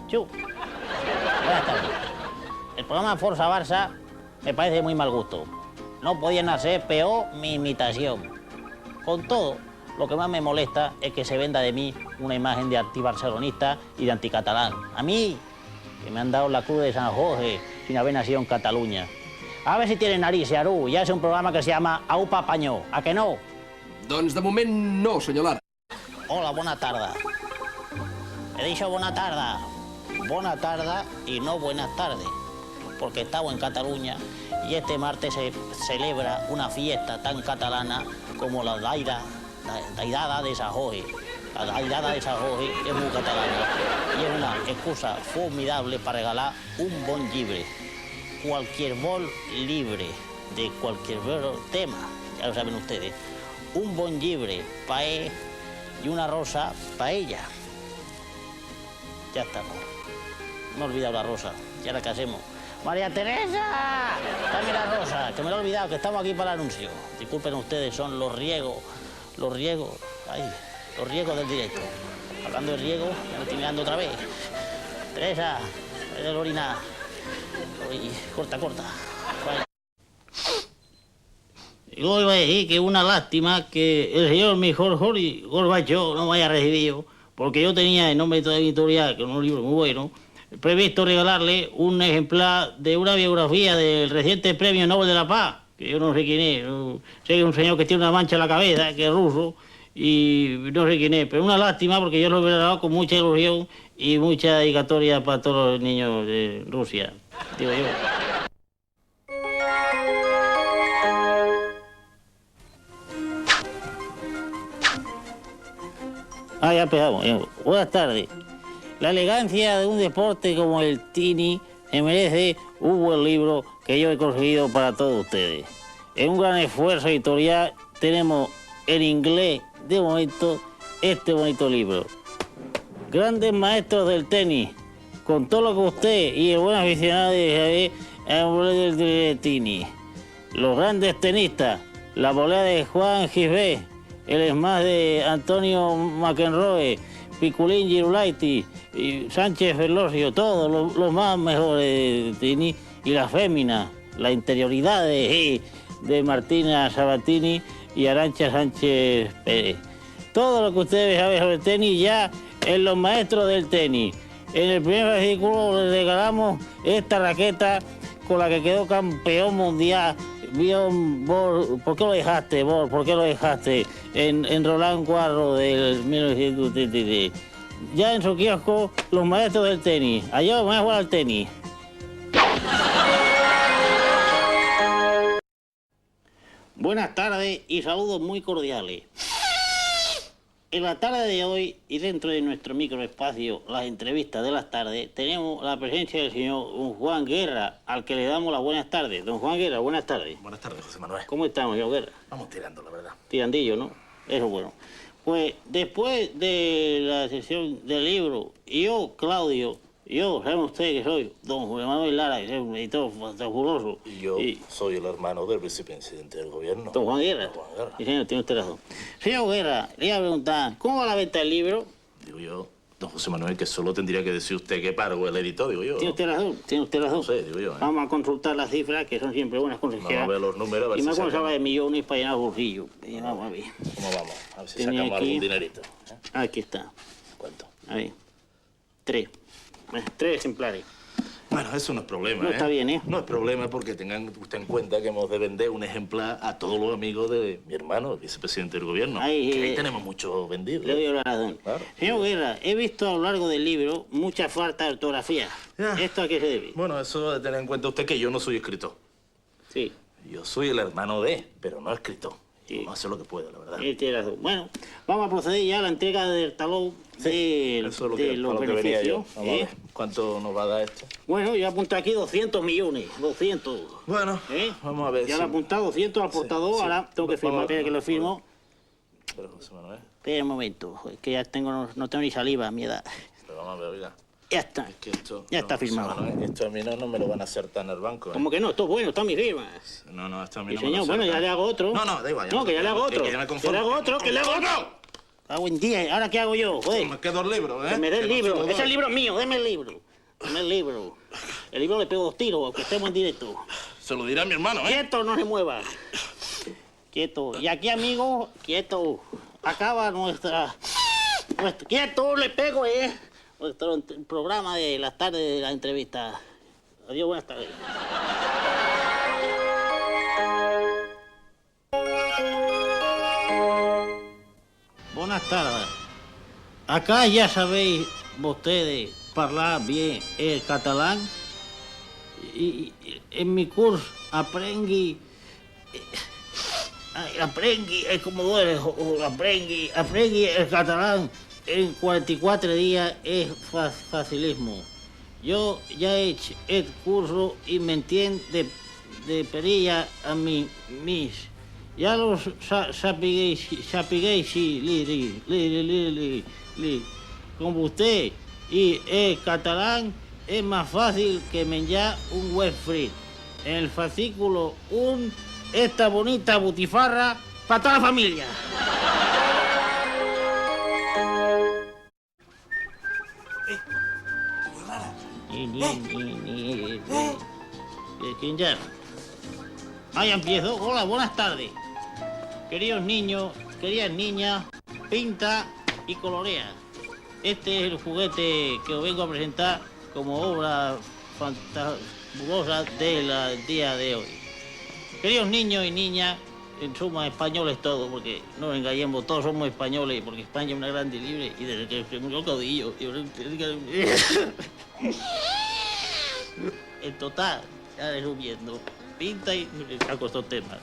Chu. Buenas tardes. El programa Forza Barça me parece muy mal gusto. No podían hacer peor mi imitación. Con todo, lo que más me molesta es que se venda de mí una imagen de antibarcelonista y de anticatalán. A mí, que me han dado la cruz de San Jorge sin haber nacido en Cataluña. A ver si tiene nariz, Arú. Ya es un programa que se llama Au Papanyó. ¿A que no? Doncs de moment no, senyor Lara. Hola, buena tarde. He dicho buena tarde. Buena tarde y no buenas tardes. Porque estamos en Cataluña y este martes se celebra una fiesta tan catalana como la Daidada de San Jorge. La Daidada de San Jorge es muy catalana y es una excusa formidable para regalar un bon llibre. Cualquier bol libre de cualquier tema, ya lo saben ustedes. Un bon llibre para él y una rosa para ella. Ya estamos. Me he olvidado la rosa. ¿Y ahora qué hacemos? ¡María Teresa! Dame la rosa, que me lo he olvidado, que estamos aquí para el anuncio. Disculpen ustedes, son los riegos del directo. Hablando de riego, ya me estoy mirando otra vez. Teresa, de Lorina. Uy, corta. Vale. Y luego iba a decir que es una lástima que el señor mejor Jorge Gorbachov no me haya recibido, porque yo tenía, en nombre de toda la editorial, que es un libro muy bueno, previsto regalarle un ejemplar de una biografía del reciente Premio Nobel de la Paz, que yo no sé quién es, no, sé que es un señor que tiene una mancha en la cabeza, que es ruso, y no sé quién es, pero una lástima porque yo lo he regalado con mucha ilusión y mucha dedicatoria para todos los niños de Rusia, digo yo. Ya empezamos. Buenas tardes. La elegancia de un deporte como el tenis se merece un buen libro que yo he conseguido para todos ustedes. En un gran esfuerzo editorial tenemos en inglés, de momento, este bonito libro. Grandes maestros del tenis, con todo lo que usted y el buen aficionado de Javier del tenis. Los grandes tenistas, la volea de Juan Gisbert, el smash de Antonio McEnroe, Piculín Girolaitis, y Sánchez Velocio, todos los más mejores de tenis, y las féminas, la interioridad de Martina Sabatini y Arantxa Sánchez Pérez. Todo lo que ustedes saben sobre el tenis ya en los maestros del tenis. En el primer fascículo les regalamos esta raqueta con la que quedó campeón mundial. ¿Por qué lo dejaste, Bor? ¿Por qué lo dejaste en Roland Garros del 1933? Ya en su kiosco, los maestros del tenis. Allá vamos a jugar al tenis. Buenas tardes y saludos muy cordiales. En la tarde de hoy y dentro de nuestro microespacio, las entrevistas de las tardes, tenemos la presencia del señor don Juan Guerra, al que le damos las buenas tardes. Don Juan Guerra, buenas tardes. Buenas tardes, José Manuel. ¿Cómo estamos, señor Guerra? Vamos tirando, la verdad. Tirandillo, ¿no? Eso es bueno. Pues después de la sesión del libro, Claudio, saben ustedes que soy don José Manuel Lara, que es un editor fabuloso. Y yo soy el hermano del vicepresidente del gobierno. Don Juan Guerra. Juan Guerra. Sí, señor, tiene usted razón. Señor Guerra, le iba a preguntar, ¿cómo va la venta del libro? Digo yo, don José Manuel, que solo tendría que decir usted que paro el editor, digo yo. Tiene usted razón. No sé, digo yo. Vamos a consultar las cifras, que son siempre buenas consejeras. Vamos a ver los números, a ver y si más cuando se habla de sacamos. millones para llenar bolsillo. Vamos a ver. ¿Cómo vamos? A ver si Tenía sacamos aquí- algún dinerito. Aquí está. ¿Cuánto? A ver. 3 ejemplares. Bueno, eso no es problema, No, está bien, ¿eh? No es problema porque tengan usted en cuenta que hemos de vender un ejemplar a todos los amigos de mi hermano, el vicepresidente del gobierno. Ahí, que ahí tenemos muchos vendidos. Le doy la razón. Claro. Señor Guerra, he visto a lo largo del libro mucha falta de ortografía. Ya. ¿Esto a qué se debe? Bueno, eso de tener en cuenta usted que yo no soy escritor. Sí. Yo soy el hermano de, pero no escritor. Sí. No hace lo que puedo, la verdad. Él tiene razón. Bueno, vamos a proceder ya a la entrega del talón de Eso es lo de que, los para lo que venía yo. beneficios. Vamos a ver. ¿Cuánto nos va a dar esto? Bueno, yo apunto aquí 200 millones. 200. Bueno, ¿Eh? vamos a ver. Ya si- le he apuntado 200 al portador, sí. ahora tengo que Vamos firmar. a- Espera que lo firmo. Pero, José Manuel, Espera un momento, es que ya no tengo ni saliva a mi edad. pero vamos a ver, oiga. Ya está. Es que esto... Ya está José firmado. Manuel, esto a mí no me lo van a acertar en el banco. ¿Cómo que no? Esto es bueno, está mi firma. No, esto a mí Sí, no señor, me lo bueno, ya acertan. le hago otro. No, da igual. No, que ya le hago otro. Que ya me Que conformo. le hago otro, que le hago otro. Hago en día. ¿Ahora qué hago yo? Joder. Me quedo el libro, ¿eh? Que me dé el Que no se libro. lo doy. Ese libro es mío, deme el libro. Deme el libro. El libro le pego 2 tiros, aunque estemos en directo. Se lo dirá a mi hermano, ¿eh? Quieto, no se mueva. Quieto. Y aquí, amigos, quieto. Acaba nuestro... Quieto, le pego, nuestro programa de las tardes de la entrevista. Adiós, buenas tardes. Buenas tardes. Acá ya sabéis ustedes hablar bien el catalán. Y en mi curso aprendí como duele, aprendí el catalán en 44 días, es facilismo. Yo ya he hecho el curso y me entiendo de perilla a mí mis. Ya lo sapiguéis, sí, como usted. Y el catalán es más fácil que menjar un web free. En el fascículo esta bonita butifarra para toda la familia. ¿Quién llama? Ahí empiezo. Hola, buenas tardes. Queridos niños, queridas niñas, pinta y colorea. Este es el juguete que os vengo a presentar como obra fantabulosa del día de hoy. Queridos niños y niñas, en suma españoles todos, porque no nos engañemos, todos somos españoles, porque España es una grande y libre, y desde que se murió el caudillo... En total, ya resumiendo, pinta y... saco estos temas.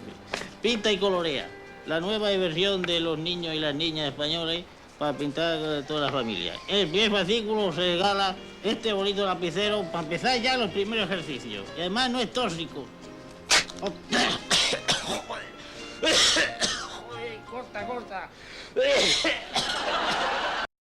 Pinta y colorea. La nueva versión de los niños y las niñas españoles para pintar toda la familia. En el primer fascículo se regala este bonito lapicero para empezar ya los primeros ejercicios. Y además no es tóxico. Corta.